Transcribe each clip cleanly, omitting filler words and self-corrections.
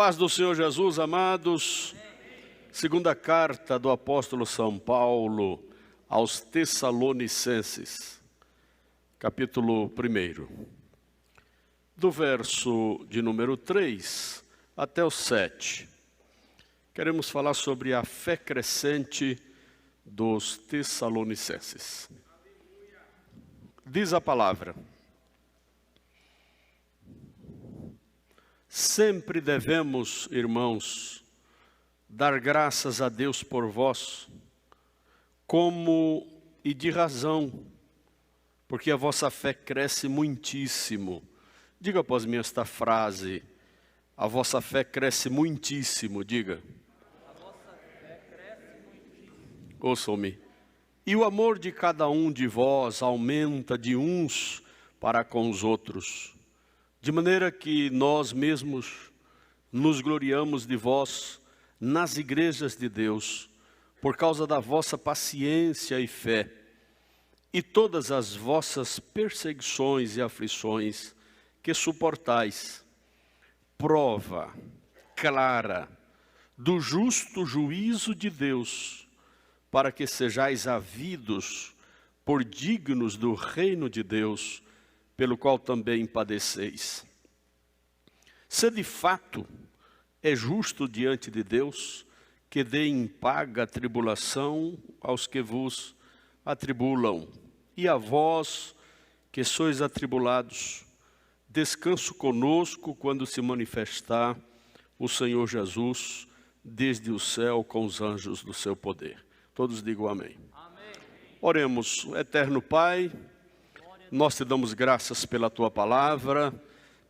paz do Senhor Jesus, amados. Segunda carta do apóstolo São Paulo aos Tessalonicenses, capítulo 1, do verso de número 3 até o 7. Queremos falar sobre a fé crescente dos Tessalonicenses. Diz a palavra: sempre devemos, irmãos, dar graças a Deus por vós, como e de razão, porque a vossa fé cresce muitíssimo. Diga após mim esta frase: a vossa fé cresce muitíssimo. Diga. A vossa fé cresce muitíssimo. Ouçam-me. E o amor de cada um de vós aumenta de uns para com os outros, de maneira que nós mesmos nos gloriamos de vós nas igrejas de Deus, por causa da vossa paciência e fé, e todas as vossas perseguições e aflições que suportais, prova clara do justo juízo de Deus, para que sejais havidos por dignos do reino de Deus, pelo qual também padeceis. Se de fato é justo diante de Deus que dê em paga a tribulação aos que vos atribulam, e a vós que sois atribulados, descanso conosco quando se manifestar o Senhor Jesus desde o céu com os anjos do seu poder. Todos digam amém. Amém. Oremos. Eterno Pai, nós te damos graças pela Tua palavra,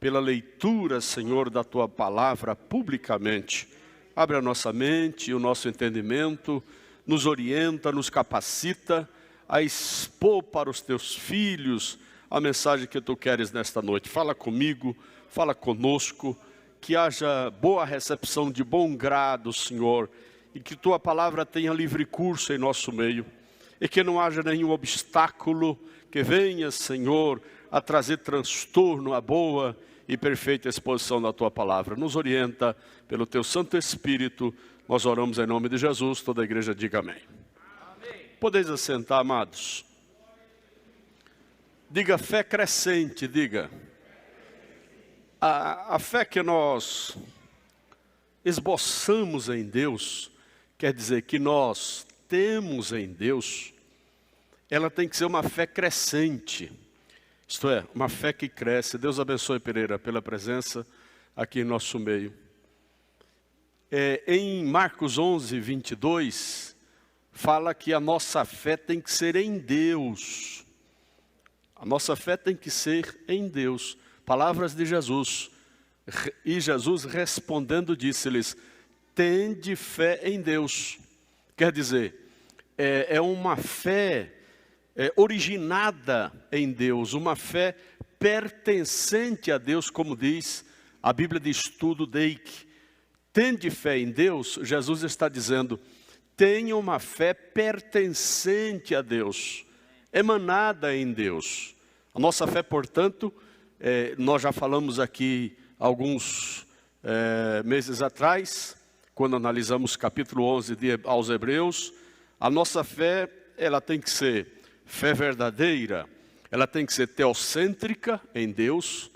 pela leitura, Senhor, da Tua palavra publicamente. Abre a nossa mente e o nosso entendimento, nos orienta, nos capacita a expor para os Teus filhos a mensagem que Tu queres nesta noite. Fala comigo, fala conosco, que haja boa recepção de bom grado, Senhor, e que Tua palavra tenha livre curso em nosso meio, e que não haja nenhum obstáculo que venha, Senhor, a trazer transtorno à boa e perfeita exposição da Tua palavra. Nos orienta pelo Teu Santo Espírito, nós oramos em nome de Jesus, toda a igreja diga amém. Amém. Podeis assentar, amados. Diga fé crescente, diga. A fé que nós esboçamos em Deus, quer dizer que nós temos em Deus, ela tem que ser uma fé crescente, isto é, uma fé que cresce. Deus abençoe, Pereira, pela presença aqui em nosso meio. Em Marcos 11, 22, fala que a nossa fé tem que ser em Deus. A nossa fé tem que ser em Deus. Palavras de Jesus. E Jesus respondendo disse-lhes: tende fé em Deus. Quer dizer, é uma fé originada em Deus, uma fé pertencente a Deus, como diz a Bíblia de Estudo Dake. Tende fé em Deus, Jesus está dizendo, tenha uma fé pertencente a Deus, emanada em Deus. A nossa fé, portanto, nós já falamos aqui alguns meses atrás, quando analisamos capítulo 11 aos Hebreus, a nossa fé, ela tem que ser fé verdadeira, ela tem que ser teocêntrica em Deus,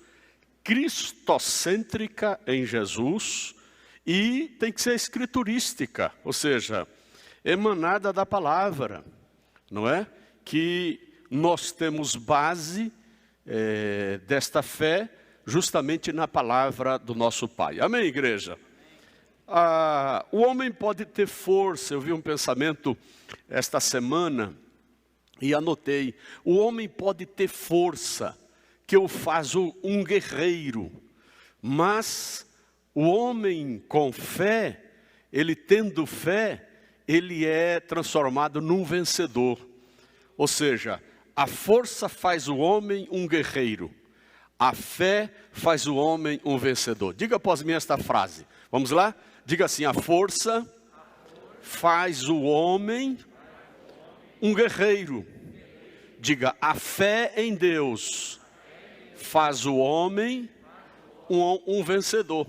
cristocêntrica em Jesus, e tem que ser escriturística, ou seja, emanada da palavra, não é? Que nós temos base desta fé justamente na palavra do nosso Pai. Amém, igreja? O homem pode ter força. Eu vi um pensamento esta semana e anotei. O homem pode ter força, que o faz um guerreiro, mas o homem com fé, ele tendo fé, ele é transformado num vencedor. Ou seja, a força faz o homem um guerreiro, a fé faz o homem um vencedor. Diga após mim esta frase. Vamos lá? Diga assim: a força faz o homem um guerreiro. Diga: a fé em Deus faz o homem um vencedor.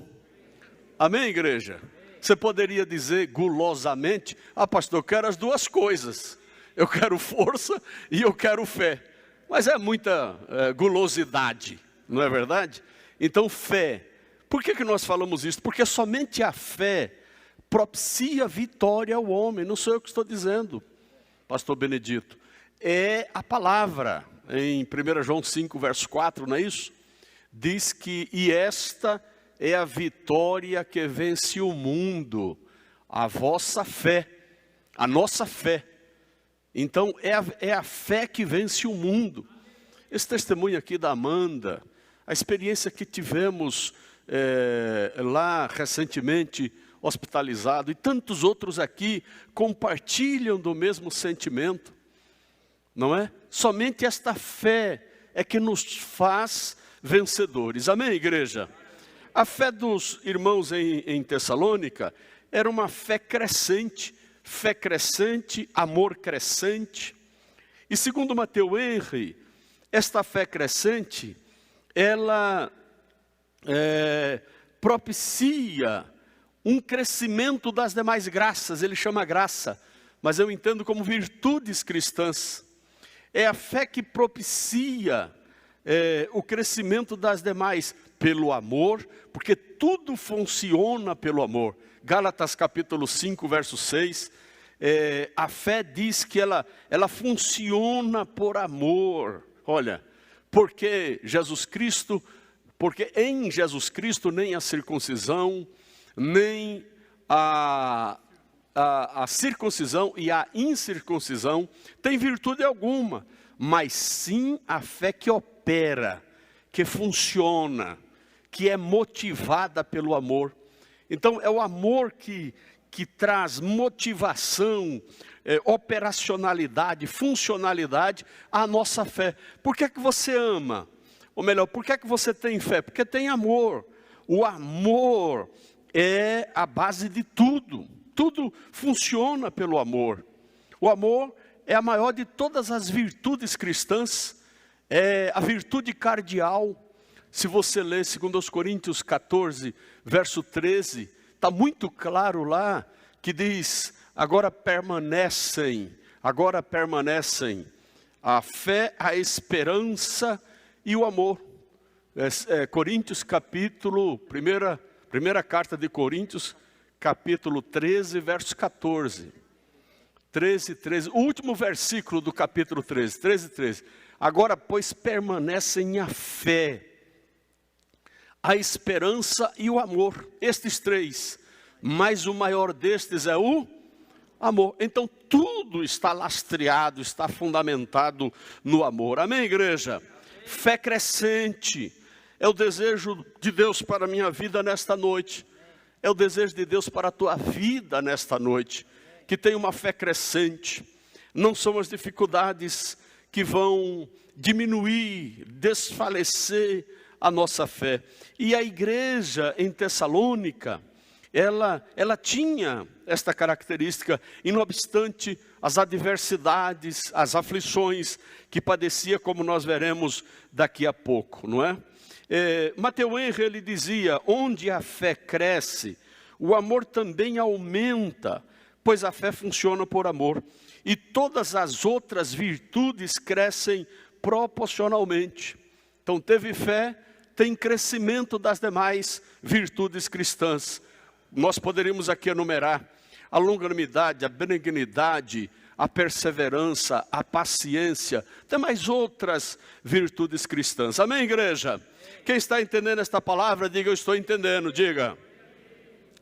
Amém, igreja? Você poderia dizer gulosamente: ah, pastor, eu quero as duas coisas. Eu quero força e eu quero fé. Mas é muita gulosidade, não é verdade? Então, fé. Por que nós falamos isso? Porque somente a fé propicia vitória ao homem. Não sou eu que estou dizendo, pastor Benedito. É a palavra, em 1 João 5, verso 4, não é isso? Diz que, e esta é a vitória que vence o mundo, a vossa fé, a nossa fé. Então, é a fé que vence o mundo. Esse testemunho aqui da Amanda, a experiência que tivemos lá recentemente, hospitalizado, e tantos outros aqui compartilham do mesmo sentimento, não é? Somente esta fé é que nos faz vencedores. Amém, igreja? A fé dos irmãos em Tessalônica era uma fé crescente, amor crescente. E segundo Matteo Henry, esta fé crescente, ela propicia um crescimento das demais graças. Ele chama graça, mas eu entendo como virtudes cristãs. É a fé que propicia o crescimento das demais pelo amor, porque tudo funciona pelo amor. Gálatas capítulo 5, verso 6, a fé diz que ela funciona por amor. Olha, porque em Jesus Cristo nem a circuncisão, nem a circuncisão e a incircuncisão tem virtude alguma, mas sim a fé que opera, que funciona, que é motivada pelo amor. Então é o amor que traz motivação, operacionalidade, funcionalidade à nossa fé. Por que você ama? Ou melhor, por que você tem fé? Porque tem amor. O amor é a base de tudo. Tudo funciona pelo amor. O amor é a maior de todas as virtudes cristãs. É a virtude cardeal. Se você ler 2 Coríntios 14, verso 13, está muito claro lá, que diz, agora permanecem a fé, a esperança e o amor. Coríntios capítulo, primeira carta de Coríntios, capítulo 13, verso 14. 13, o último versículo do capítulo 13. Agora, pois, permanecem a fé, a esperança e o amor, estes três, mas o maior destes é o amor. Então tudo está lastreado, está fundamentado no amor. Amém, igreja? Fé crescente é o desejo de Deus para a minha vida nesta noite. É o desejo de Deus para a tua vida nesta noite. Que tenha uma fé crescente. Não são as dificuldades que vão diminuir, desfalecer a nossa fé. E a igreja em Tessalônica, ela tinha esta característica, e não obstante as adversidades, as aflições que padecia, como nós veremos daqui a pouco, não é? Matteo Henry, ele dizia, onde a fé cresce, o amor também aumenta, pois a fé funciona por amor, e todas as outras virtudes crescem proporcionalmente. Então teve fé, tem crescimento das demais virtudes cristãs. Nós poderíamos aqui enumerar a longanimidade, a benignidade, a perseverança, a paciência, tem mais outras virtudes cristãs. Amém, igreja? Quem está entendendo esta palavra, diga, eu estou entendendo, diga.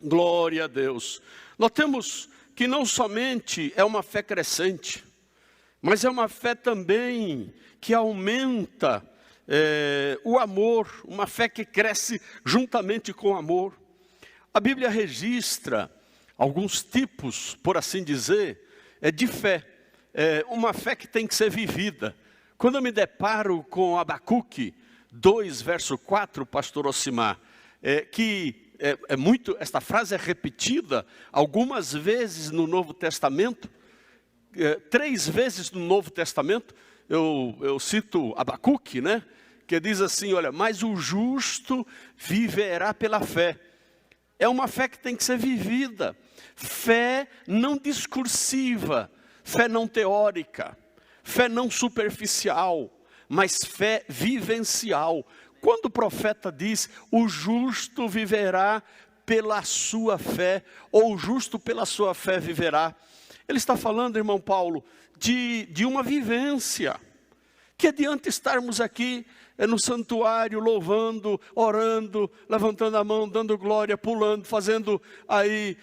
Glória a Deus. Notemos que não somente é uma fé crescente, mas é uma fé também que aumenta o amor, uma fé que cresce juntamente com o amor. A Bíblia registra alguns tipos, por assim dizer, de fé. Uma fé que tem que ser vivida. Quando eu me deparo com Abacuque 2, verso 4, pastor Ocimar, esta frase é repetida algumas vezes no Novo Testamento, 3 vezes no Novo Testamento, eu cito Abacuque, que diz assim, olha, mas o justo viverá pela fé. é uma fé que tem que ser vivida. Fé não discursiva, fé não teórica, fé não superficial, mas fé vivencial. Quando o profeta diz, o justo viverá pela sua fé, ou o justo pela sua fé viverá, ele está falando, irmão Paulo, de uma vivência. Que adianta estarmos aqui no santuário, louvando, orando, levantando a mão, dando glória, pulando, fazendo aí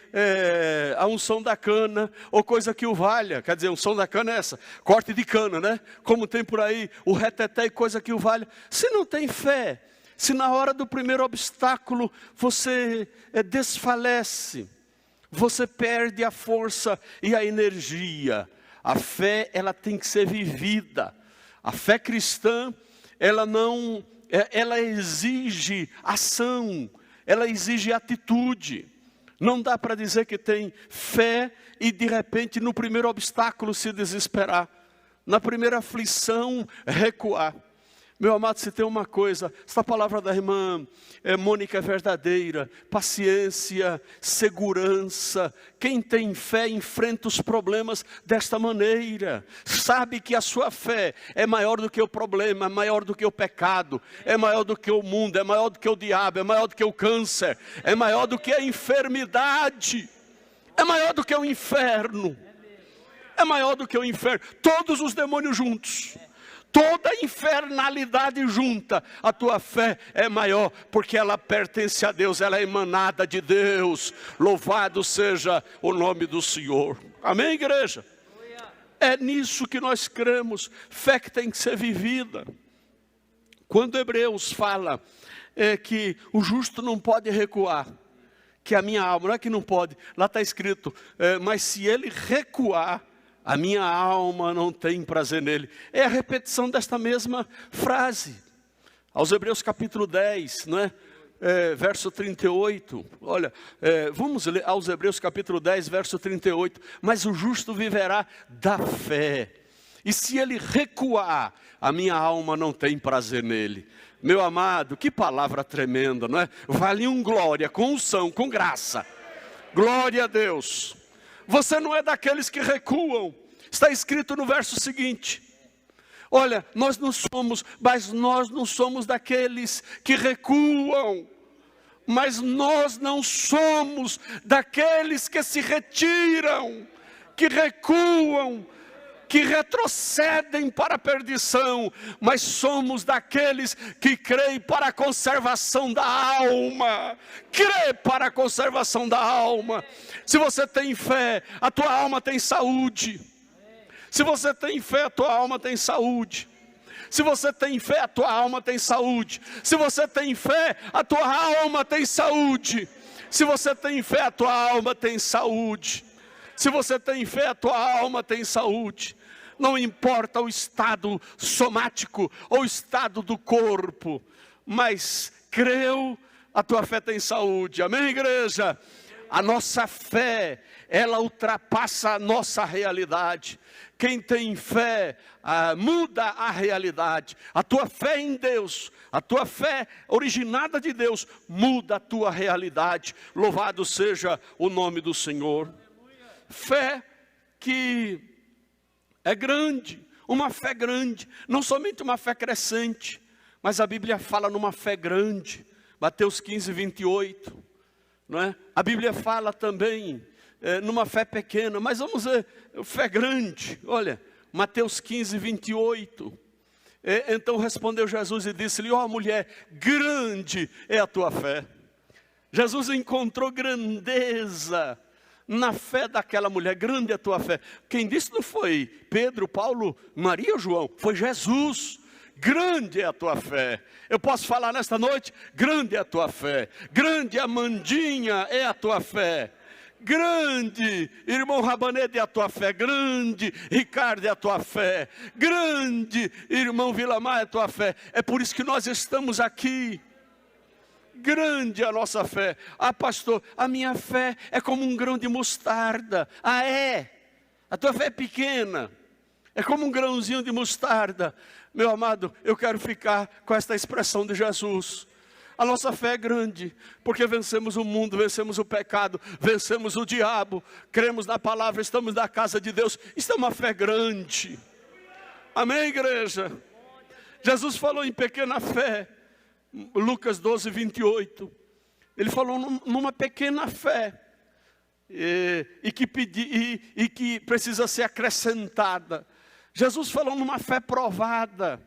a unção da cana, ou coisa que o valha. Quer dizer, a unção da cana é essa, corte de cana, né? Como tem por aí o reteté e coisa que o valha. Se não tem fé, se na hora do primeiro obstáculo você desfalece, você perde a força e a energia. A fé, ela tem que ser vivida. A fé cristã, ela exige ação, ela exige atitude. Não dá para dizer que tem fé e de repente no primeiro obstáculo se desesperar, na primeira aflição recuar. Meu amado, se tem uma coisa, esta palavra da irmã Mônica é verdadeira, paciência, segurança. Quem tem fé enfrenta os problemas desta maneira. Sabe que a sua fé é maior do que o problema, é maior do que o pecado, é maior do que o mundo, é maior do que o diabo, é maior do que o câncer, é maior do que a enfermidade, é maior do que o inferno, é maior do que o inferno, todos os demônios juntos. Toda infernalidade junta, a tua fé é maior, porque ela pertence a Deus, ela é emanada de Deus. Louvado seja o nome do Senhor. Amém, igreja? É nisso que nós cremos, fé que tem que ser vivida. Quando Hebreus fala que o justo não pode recuar, que a minha alma, não é que não pode, lá está escrito, mas se ele recuar, a minha alma não tem prazer nele. É a repetição desta mesma frase. Aos Hebreus capítulo 10, não é? Verso 38. Olha, vamos ler aos Hebreus capítulo 10, verso 38. Mas o justo viverá da fé. E se ele recuar, a minha alma não tem prazer nele. Meu amado, que palavra tremenda, não é? Vale um glória, com unção, com graça. Glória a Deus. Você não é daqueles que recuam. Está escrito no verso seguinte. Olha, nós não somos daqueles que recuam. Mas nós não somos daqueles que se retiram, que recuam, que retrocedem para a perdição, mas somos daqueles que creem para a conservação da alma. Crê para a conservação da alma. Se você tem fé, a tua alma tem saúde. Se você tem fé, a tua alma tem saúde. Se você tem fé, a tua alma tem saúde. Se você tem fé, a tua alma tem saúde. Se você tem fé, a tua alma tem saúde. Se você tem fé, a tua alma tem saúde. Não importa o estado somático ou o estado do corpo, mas creu, a tua fé tem saúde. Amém, igreja? A nossa fé, ela ultrapassa a nossa realidade. Quem tem fé, muda a realidade. A tua fé em Deus, a tua fé originada de Deus, muda a tua realidade. Louvado seja o nome do Senhor. Fé que é grande, uma fé grande, não somente uma fé crescente, mas a Bíblia fala numa fé grande. Mateus 15, 28, não é? A Bíblia fala também numa fé pequena, mas vamos ver, fé grande. Olha, Mateus 15, 28. Então respondeu Jesus e disse-lhe: ó mulher, grande é a tua fé. Jesus encontrou grandeza na fé daquela mulher. Grande é a tua fé. Quem disse não foi Pedro, Paulo, Maria ou João, foi Jesus. Grande é a tua fé. Eu posso falar nesta noite, grande é a tua fé. Grande Amandinha é a tua fé. Grande, irmão Rabanete, é a tua fé. Grande, Ricardo, é a tua fé. Grande, irmão Vilamar, é a tua fé. É por isso que nós estamos aqui. Grande a nossa fé. Ah, pastor, a minha fé é como um grão de mostarda. Ah, é? A tua fé é pequena. É como um grãozinho de mostarda. Meu amado, eu quero ficar com esta expressão de Jesus. A nossa fé é grande, porque vencemos o mundo, vencemos o pecado, vencemos o diabo, cremos na palavra, estamos na casa de Deus. Isso é uma fé grande. Amém, igreja? Jesus falou em pequena fé, Lucas 12, 28. Ele falou numa pequena fé, e que precisa ser acrescentada. Jesus falou numa fé provada.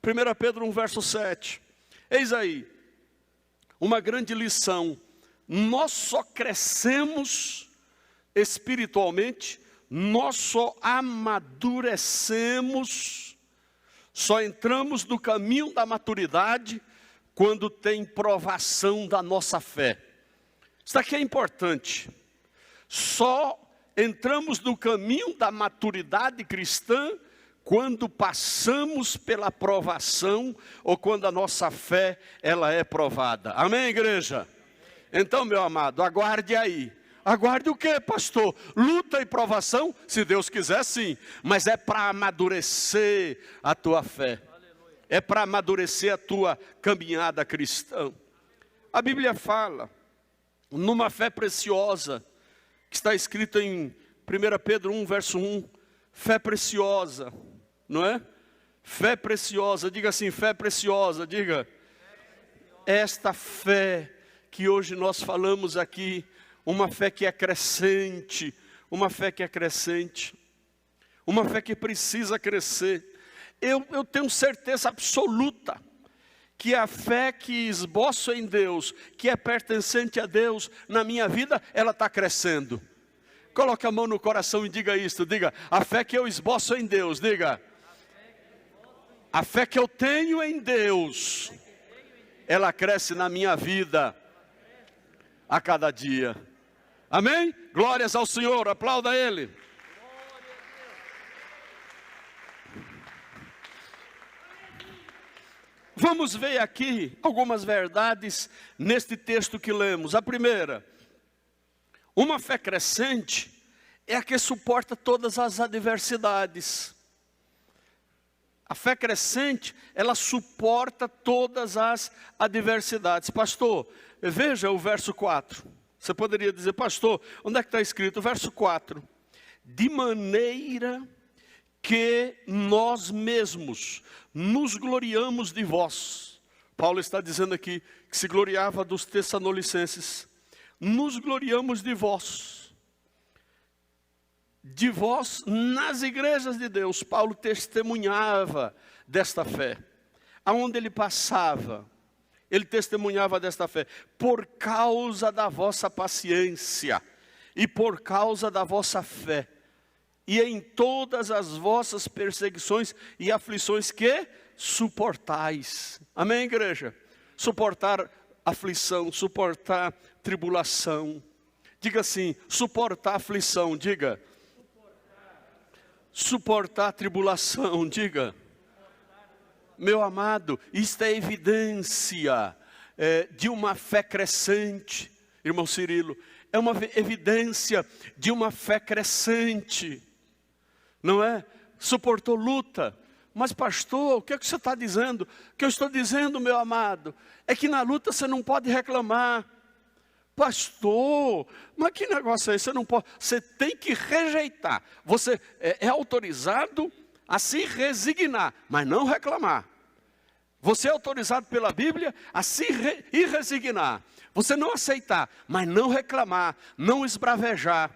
1 Pedro 1, verso 7. Eis aí uma grande lição. Nós só crescemos espiritualmente, nós só amadurecemos, só entramos no caminho da maturidade quando tem provação da nossa fé. Isso aqui é importante. Só entramos no caminho da maturidade cristã quando passamos pela provação ou quando a nossa fé ela é provada. Amém, igreja? Então, meu amado, aguarde aí. Aguarde o quê, pastor? Luta e provação? Se Deus quiser, sim. Mas é para amadurecer a tua fé. É para amadurecer a tua caminhada cristã. A Bíblia fala numa fé preciosa, que está escrito em 1 Pedro 1, verso 1. Fé preciosa. Não é? Fé preciosa, diga assim, fé preciosa, diga. Esta fé que hoje nós falamos aqui, uma fé que é crescente, uma fé que é crescente, uma fé que precisa crescer. Eu tenho certeza absoluta que a fé que esboço em Deus, que é pertencente a Deus na minha vida, ela está crescendo. Coloque a mão no coração e diga isto, diga, a fé que eu esboço em Deus, diga. A fé que eu tenho em Deus, ela cresce na minha vida a cada dia. Amém? Glórias ao Senhor, aplauda Ele. Vamos ver aqui algumas verdades neste texto que lemos. A primeira, uma fé crescente é a que suporta todas as adversidades. A fé crescente, ela suporta todas as adversidades. Pastor, veja o verso 4. Você poderia dizer, pastor, onde é que está escrito? O verso 4. De maneira que nós mesmos nos gloriamos de vós. Paulo está dizendo aqui que se gloriava dos Tessalonicenses. Nos gloriamos de vós. De vós nas igrejas de Deus. Paulo testemunhava desta fé. Aonde ele passava, ele testemunhava desta fé. Por causa da vossa paciência e por causa da vossa fé. E em todas as vossas perseguições e aflições que suportais. Amém, igreja? Suportar aflição, suportar tribulação. Diga assim, suportar aflição, diga. Suportar tribulação, diga. Meu amado, isto é evidência de uma fé crescente. Irmão Cirilo, é uma evidência de uma fé crescente. Não é? Suportou luta. Mas pastor, o que é que você está dizendo? O que eu estou dizendo, meu amado, é que na luta você não pode reclamar. Pastor, mas que negócio é esse? Você não pode, você tem que rejeitar. Você é autorizado a se resignar, mas não reclamar. Você é autorizado pela Bíblia a se resignar. Você não aceitar, mas não reclamar, não esbravejar,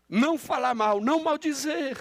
não falar mal, não maldizer.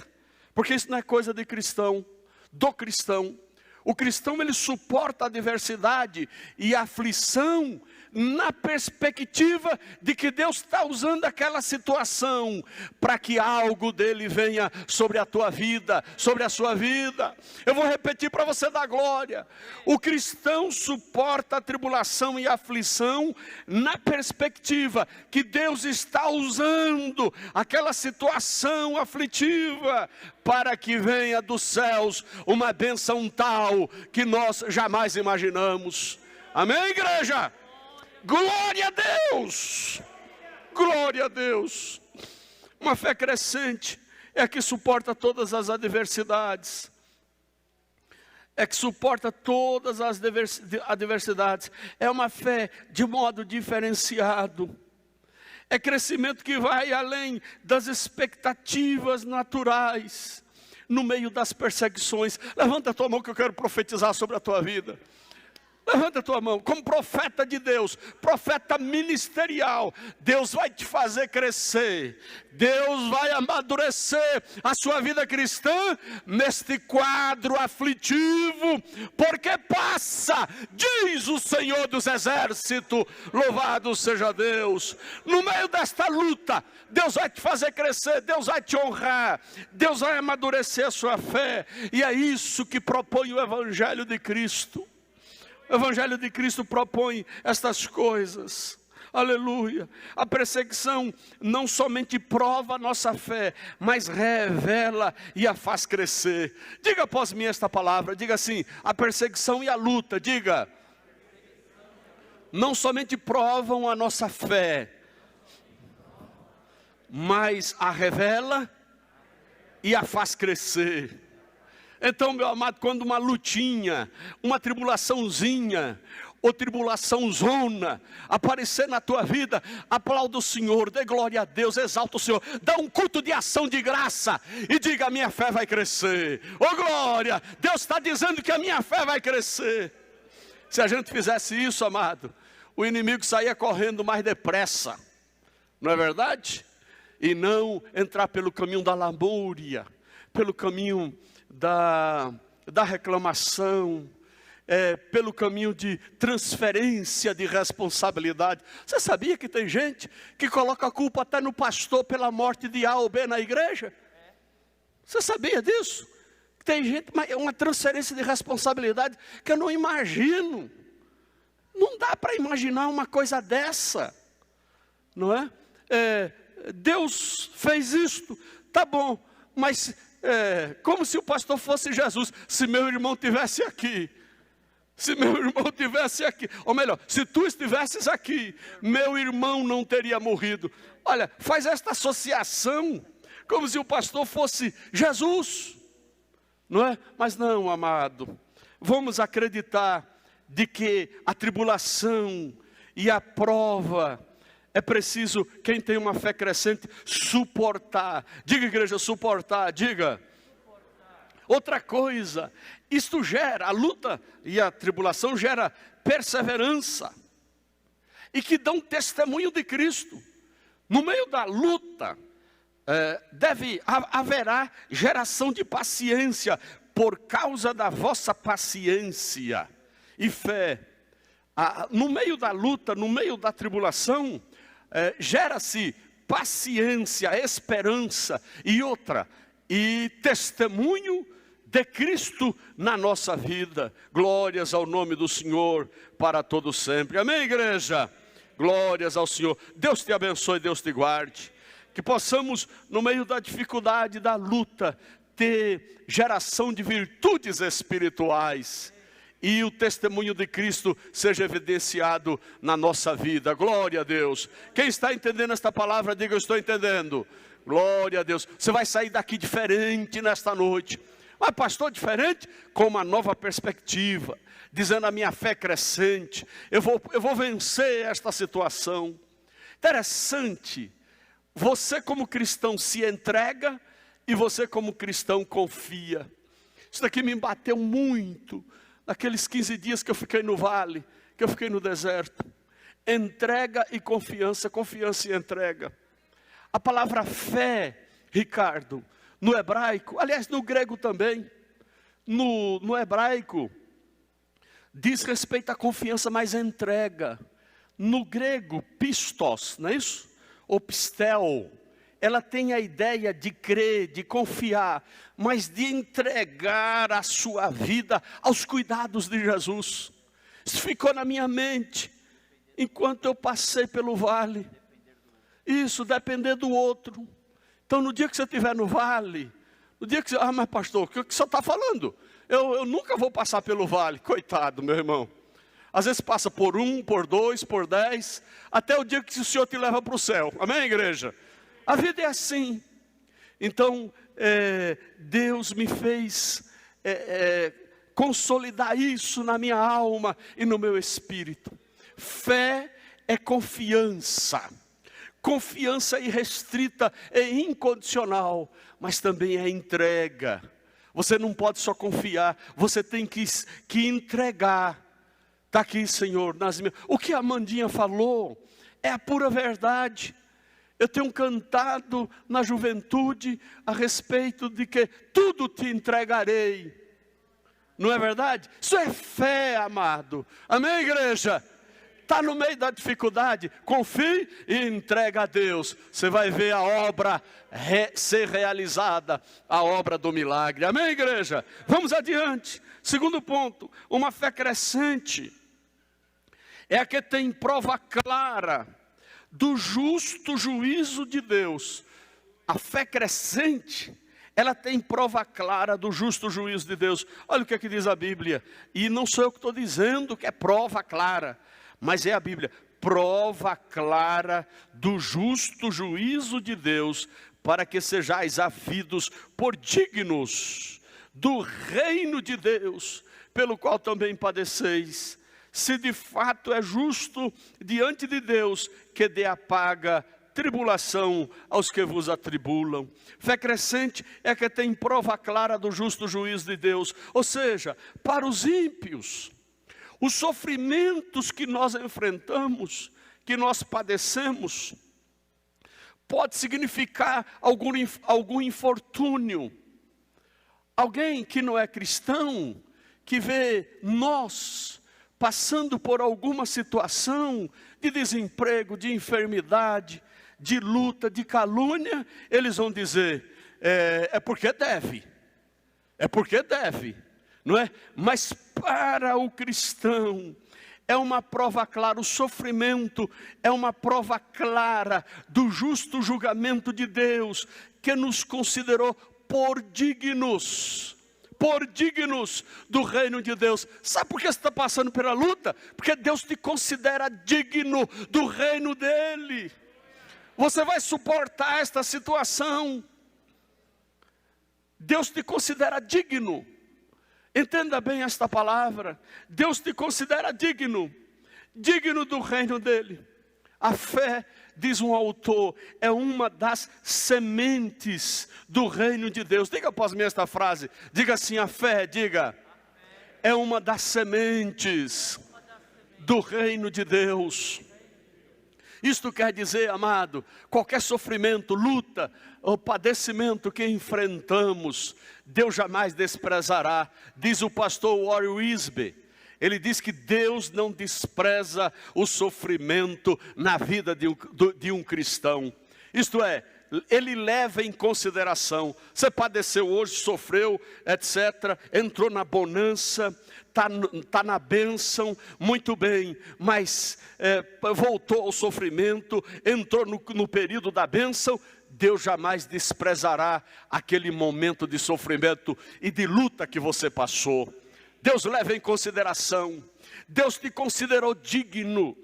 Porque isso não é coisa de cristão, do cristão. O cristão, ele suporta a adversidade e a aflição na perspectiva de que Deus está usando aquela situação para que algo dele venha sobre a tua vida, sobre a sua vida. Eu vou repetir para você dar glória. O cristão suporta a tribulação e a aflição na perspectiva que Deus está usando aquela situação aflitiva para que venha dos céus uma bênção tal que nós jamais imaginamos. Amém, igreja? Glória a Deus! Glória a Deus! Uma fé crescente é a que suporta todas as adversidades. é que suporta todas as adversidades. É uma fé de modo diferenciado. É crescimento que vai além das expectativas naturais, no meio das perseguições. Levanta a tua mão que eu quero profetizar sobre a tua vida. Levanta a tua mão, como profeta de Deus, profeta ministerial, Deus vai te fazer crescer, Deus vai amadurecer a sua vida cristã neste quadro aflitivo, porque passa, diz o Senhor dos Exércitos, louvado seja Deus. No meio desta luta, Deus vai te fazer crescer, Deus vai te honrar, Deus vai amadurecer a sua fé, e é isso que propõe o Evangelho de Cristo. O Evangelho de Cristo propõe estas coisas, aleluia. A perseguição não somente prova a nossa fé, mas revela e a faz crescer. Diga após mim esta palavra, diga assim: a perseguição e a luta, diga, não somente provam a nossa fé, mas a revela e a faz crescer. Então, meu amado, quando uma lutinha, uma tribulaçãozinha, ou tribulaçãozona aparecer na tua vida, aplauda o Senhor, dê glória a Deus, exalta o Senhor, dá um culto de ação de graça, e diga: a minha fé vai crescer. Oh glória, Deus está dizendo que a minha fé vai crescer. Se a gente fizesse isso, amado, o inimigo saía correndo mais depressa, não é verdade? E não entrar pelo caminho da lamúria, pelo caminho da reclamação, pelo caminho de transferência de responsabilidade. Você sabia que tem gente que coloca a culpa até no pastor pela morte de A ou B na igreja? Você sabia disso? Tem gente, mas é uma transferência de responsabilidade que eu não imagino. Não dá para imaginar uma coisa dessa, não é? Deus fez isto, tá bom, mas como se o pastor fosse Jesus. Se meu irmão estivesse aqui, se meu irmão estivesse aqui, ou melhor, se tu estivesses aqui, meu irmão não teria morrido. Olha, faz esta associação, como se o pastor fosse Jesus, não é? Mas não, amado, vamos acreditar de que a tribulação e a prova, é preciso, quem tem uma fé crescente, suportar. Diga, igreja, suportar, diga. Outra coisa, isto gera, a luta e a tribulação gera perseverança, e que dão testemunho de Cristo. No meio da luta, haverá geração de paciência, por causa da vossa paciência e fé. No meio da luta, no meio da tribulação, gera-se paciência, esperança e testemunho de Cristo na nossa vida. Glórias ao nome do Senhor para todo sempre. Amém, igreja? Glórias ao Senhor. Deus te abençoe, Deus te guarde. Que possamos, no meio da dificuldade, da luta, ter geração de virtudes espirituais, e o testemunho de Cristo seja evidenciado na nossa vida. Glória a Deus. Quem está entendendo esta palavra, diga: eu estou entendendo. Glória a Deus. Você vai sair daqui diferente nesta noite. Mas pastor, diferente? Com uma nova perspectiva, dizendo: a minha fé é crescente, eu vou vencer esta situação. Interessante, você como cristão se entrega, e você como cristão confia. Isso daqui me bateu muito naqueles 15 dias que eu fiquei no vale, que eu fiquei no deserto. Entrega e confiança, confiança e entrega. A palavra fé, Ricardo, no hebraico, aliás no grego também, no hebraico, diz respeito à confiança, mas entrega. No grego, pistos, não é isso? Ou pistel, ela tem a ideia de crer, de confiar, mas de entregar a sua vida aos cuidados de Jesus. Isso ficou na minha mente, enquanto eu passei pelo vale. Isso, depender do outro. Então no dia que você estiver no vale, no dia que você... mas pastor, o que o senhor está falando? Eu nunca vou passar pelo vale, coitado meu irmão. Às vezes passa por 1, por 2, por 10, até o dia que o Senhor te leva para o céu. Amém, igreja? A vida é assim. Então, Deus me fez consolidar isso na minha alma e no meu espírito. Fé é confiança. Confiança irrestrita e incondicional, mas também é entrega. Você não pode só confiar, você tem que entregar. Está aqui, Senhor, o que a Amandinha falou é a pura verdade. Eu tenho cantado na juventude a respeito de que tudo te entregarei. Não é verdade? Isso é fé, amado. Amém, igreja? Está no meio da dificuldade, confie e entrega a Deus. Você vai ver a obra ser realizada, a obra do milagre. Amém, igreja? Vamos adiante. Segundo ponto, uma fé crescente é a que tem prova clara do justo juízo de Deus. A fé crescente, ela tem prova clara do justo juízo de Deus. Olha o que é que diz a Bíblia. E não sou eu que estou dizendo que é prova clara, mas é a Bíblia. Prova clara do justo juízo de Deus, para que sejais havidos por dignos do reino de Deus, pelo qual também padeceis. Se de fato é justo diante de Deus, que dê a paga tribulação aos que vos atribulam. Fé crescente é que tem prova clara do justo juízo de Deus. Ou seja, para os ímpios, os sofrimentos que nós enfrentamos, que nós padecemos, pode significar algum infortúnio. Alguém que não é cristão, que vê nós passando por alguma situação de desemprego, de enfermidade, de luta, de calúnia, eles vão dizer, é porque deve, não é? Mas para o cristão, é uma prova clara, o sofrimento é uma prova clara do justo julgamento de Deus, que nos considerou por dignos do reino de Deus. Sabe por que você está passando pela luta? Porque Deus te considera digno do reino dele. Você vai suportar esta situação. Deus te considera digno. Entenda bem esta palavra. Deus te considera digno do reino dele. A fé, diz um autor, é uma das sementes do reino de Deus. Diga após mim esta frase. Diga assim, a fé, diga. É uma das sementes do reino de Deus. Isto quer dizer, amado, qualquer sofrimento, luta ou padecimento que enfrentamos, Deus jamais desprezará. Diz o pastor Warren Wiersbe. Ele diz que Deus não despreza o sofrimento na vida de um cristão. Isto é, Ele leva em consideração. Você padeceu hoje, sofreu, etc. Entrou na bonança, está na bênção, muito bem. Mas voltou ao sofrimento, entrou no período da bênção. Deus jamais desprezará aquele momento de sofrimento e de luta que você passou. Deus leva em consideração. Deus te considerou digno.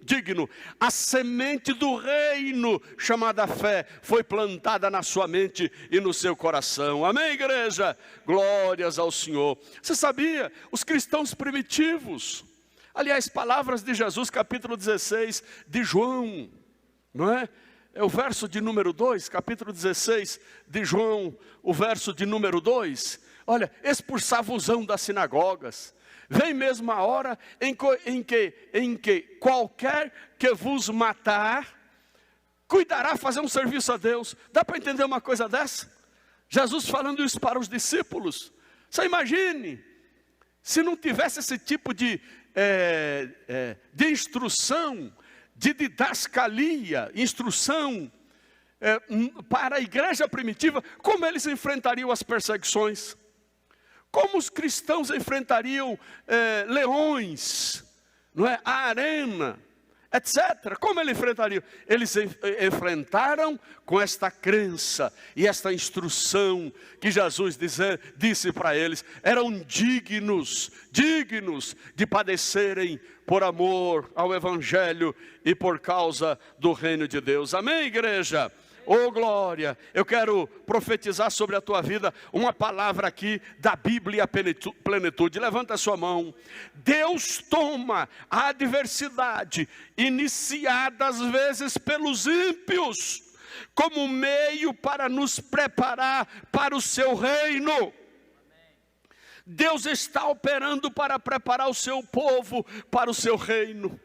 A semente do reino, chamada fé, foi plantada na sua mente e no seu coração. Amém, igreja? Glórias ao Senhor. Você sabia? Os cristãos primitivos, aliás, palavras de Jesus, capítulo 16 de João, não é? É o verso de número 2, capítulo 16 de João, o verso de número 2. Olha, expulsar-vos-ão das sinagogas. Vem mesmo a hora em que qualquer que vos matar, cuidará fazer um serviço a Deus. Dá para entender uma coisa dessa? Jesus falando isso para os discípulos. Você imagine, se não tivesse esse tipo de instrução, de didascalia, instrução para a igreja primitiva, como eles enfrentariam as perseguições? Como os cristãos enfrentariam leões, não é? A arena, etc. Como eles enfrentariam? Eles enfrentaram com esta crença e esta instrução que Jesus disse para eles. Eram dignos de padecerem por amor ao Evangelho e por causa do reino de Deus. Amém, igreja? Oh glória, eu quero profetizar sobre a tua vida uma palavra aqui da Bíblia Plenitude. Levanta a sua mão. Deus toma a adversidade iniciada às vezes pelos ímpios como meio para nos preparar para o seu reino. Deus está operando para preparar o seu povo para o seu reino.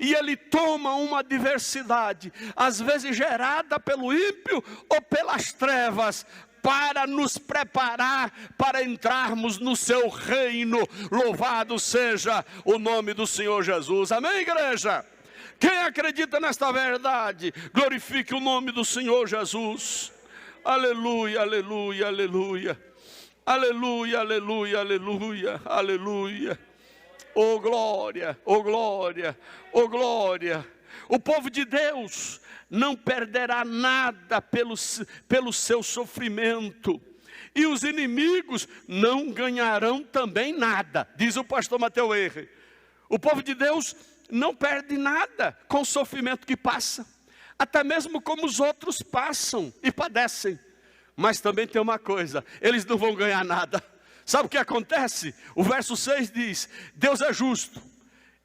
E Ele toma uma adversidade, às vezes gerada pelo ímpio ou pelas trevas, para nos preparar para entrarmos no seu reino. Louvado seja o nome do Senhor Jesus. Amém, igreja? Quem acredita nesta verdade, glorifique o nome do Senhor Jesus. Aleluia, aleluia, aleluia. Aleluia, aleluia, aleluia, aleluia. Oh glória, oh glória, oh glória. O povo de Deus não perderá nada pelo seu sofrimento. E os inimigos não ganharão também nada, diz o pastor Mateus Henry. O povo de Deus não perde nada com o sofrimento que passa, até mesmo como os outros passam e padecem. Mas também tem uma coisa, eles não vão ganhar nada. Sabe o que acontece? O verso 6 diz: Deus é justo,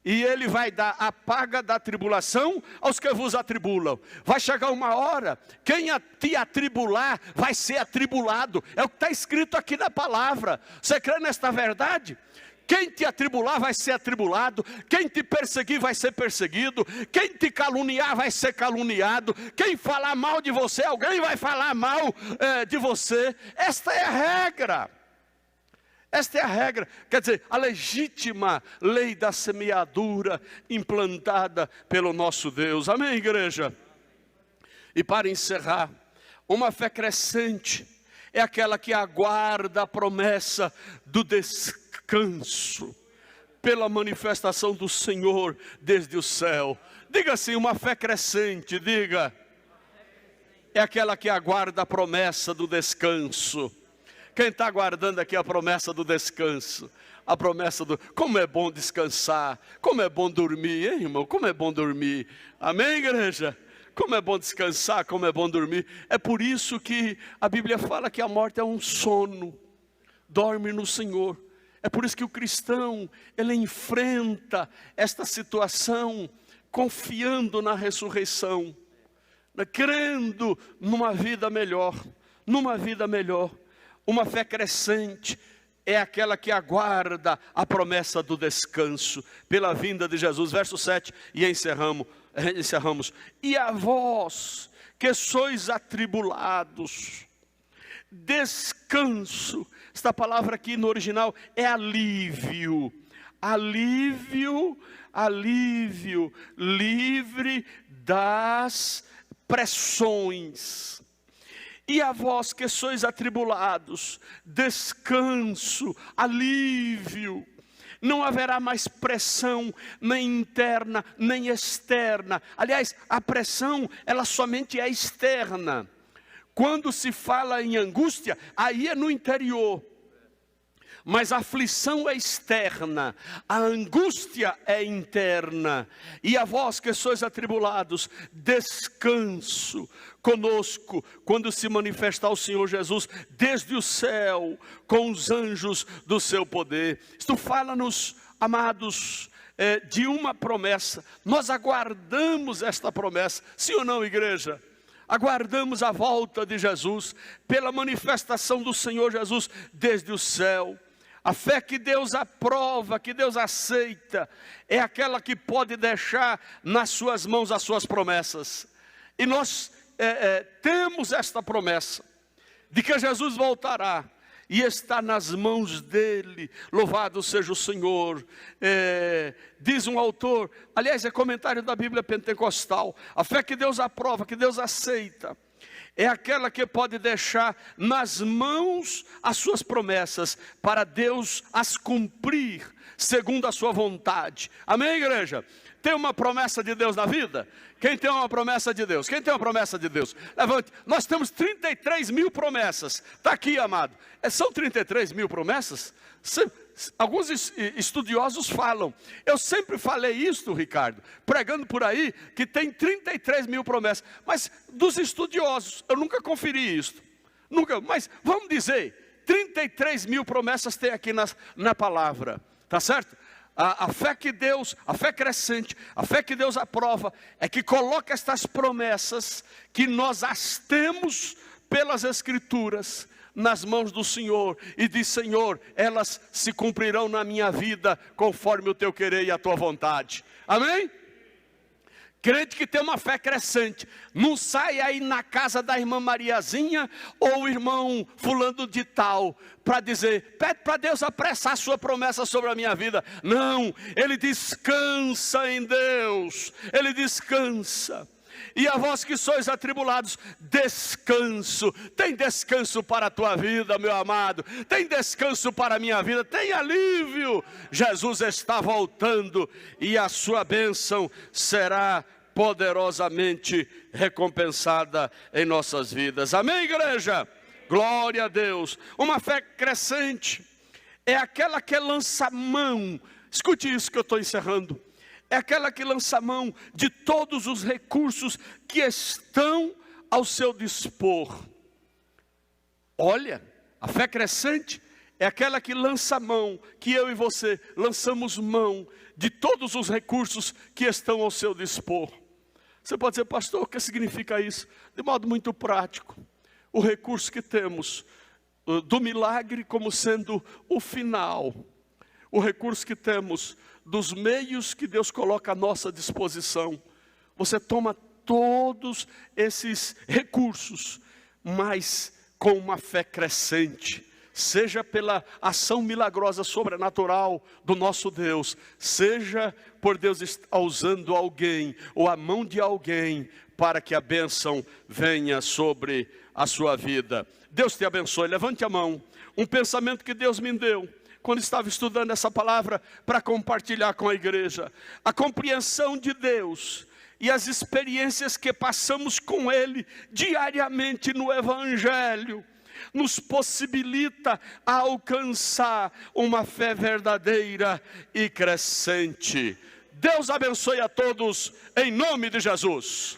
e Ele vai dar a paga da tribulação aos que vos atribulam. Vai chegar uma hora, quem te atribular vai ser atribulado. É o que está escrito aqui na palavra. Você crê nesta verdade? Quem te atribular vai ser atribulado, quem te perseguir vai ser perseguido, quem te caluniar vai ser caluniado, quem falar mal de você, alguém vai falar mal de você. Esta é a regra. Esta é a regra, quer dizer, a legítima lei da semeadura implantada pelo nosso Deus. Amém, igreja? E para encerrar, uma fé crescente é aquela que aguarda a promessa do descanso pela manifestação do Senhor desde o céu. Diga assim, uma fé crescente, diga. É aquela que aguarda a promessa do descanso. Quem está aguardando aqui a promessa do descanso? A promessa do... Como é bom descansar, como é bom dormir, hein, irmão? Como é bom dormir. Amém, igreja? Como é bom descansar, como é bom dormir. É por isso que a Bíblia fala que a morte é um sono. Dorme no Senhor. É por isso que o cristão, ele enfrenta esta situação confiando na ressurreição, crendo numa vida melhor, numa vida melhor. Uma fé crescente é aquela que aguarda a promessa do descanso pela vinda de Jesus. Verso 7, e encerramos. E a vós que sois atribulados, descanso. Esta palavra aqui no original é alívio. Alívio, alívio, livre das pressões. E a vós que sois atribulados, descanso, alívio. Não haverá mais pressão, nem interna, nem externa. Aliás, a pressão, ela somente é externa. Quando se fala em angústia, aí é no interior. Mas a aflição é externa, a angústia é interna. E a vós que sois atribulados, descanso conosco, quando se manifestar o Senhor Jesus desde o céu, com os anjos do seu poder. Isto fala-nos, amados, de uma promessa. Nós aguardamos esta promessa, sim ou não, igreja? Aguardamos a volta de Jesus, pela manifestação do Senhor Jesus desde o céu. A fé que Deus aprova, que Deus aceita, é aquela que pode deixar nas suas mãos as suas promessas. E nós temos esta promessa, de que Jesus voltará, e está nas mãos dele. Louvado seja o Senhor. Diz um autor, aliás é comentário da Bíblia Pentecostal, a fé que Deus aprova, que Deus aceita, é aquela que pode deixar nas mãos as suas promessas, para Deus as cumprir, segundo a sua vontade. Amém, igreja? Tem uma promessa de Deus na vida? Quem tem uma promessa de Deus? Quem tem uma promessa de Deus? Levante. Nós temos 33 mil promessas. Está aqui, amado. São 33 mil promessas? alguns estudiosos falam, eu sempre falei isso, Ricardo, pregando por aí, que tem 33 mil promessas, mas dos estudiosos, eu nunca conferi isso, nunca, mas vamos dizer, 33 mil promessas tem aqui na palavra, tá certo? A fé que Deus, a fé crescente, a fé que Deus aprova, é que coloca estas promessas, que nós as temos pelas Escrituras, nas mãos do Senhor, e diz: Senhor, elas se cumprirão na minha vida, conforme o teu querer e a tua vontade. Amém? Crente que tem uma fé crescente, não sai aí na casa da irmã Mariazinha, ou o irmão fulano de tal, para dizer, pede para Deus apressar a sua promessa sobre a minha vida. Não, ele descansa em Deus, ele descansa. E a vós que sois atribulados, descanso. Tem descanso para a tua vida, meu amado. Tem descanso para a minha vida. Tem alívio. Jesus está voltando e a sua bênção será poderosamente recompensada em nossas vidas. Amém, igreja? Glória a Deus. Uma fé crescente é aquela que lança mão. Escute isso que eu estou encerrando. É aquela que lança mão de todos os recursos que estão ao seu dispor. Olha, a fé crescente é aquela que lança mão, que eu e você lançamos mão de todos os recursos que estão ao seu dispor. Você pode dizer, pastor, o que significa isso? De modo muito prático, o recurso que temos do milagre como sendo o final, o recurso que temos dos meios que Deus coloca à nossa disposição. Você toma todos esses recursos, mas com uma fé crescente, seja pela ação milagrosa sobrenatural do nosso Deus, seja por Deus estar usando alguém, ou a mão de alguém, para que a bênção venha sobre a sua vida. Deus te abençoe. Levante a mão. Um pensamento que Deus me deu quando estava estudando essa palavra para compartilhar com a igreja. A compreensão de Deus e as experiências que passamos com Ele diariamente no Evangelho nos possibilita alcançar uma fé verdadeira e crescente. Deus abençoe a todos em nome de Jesus.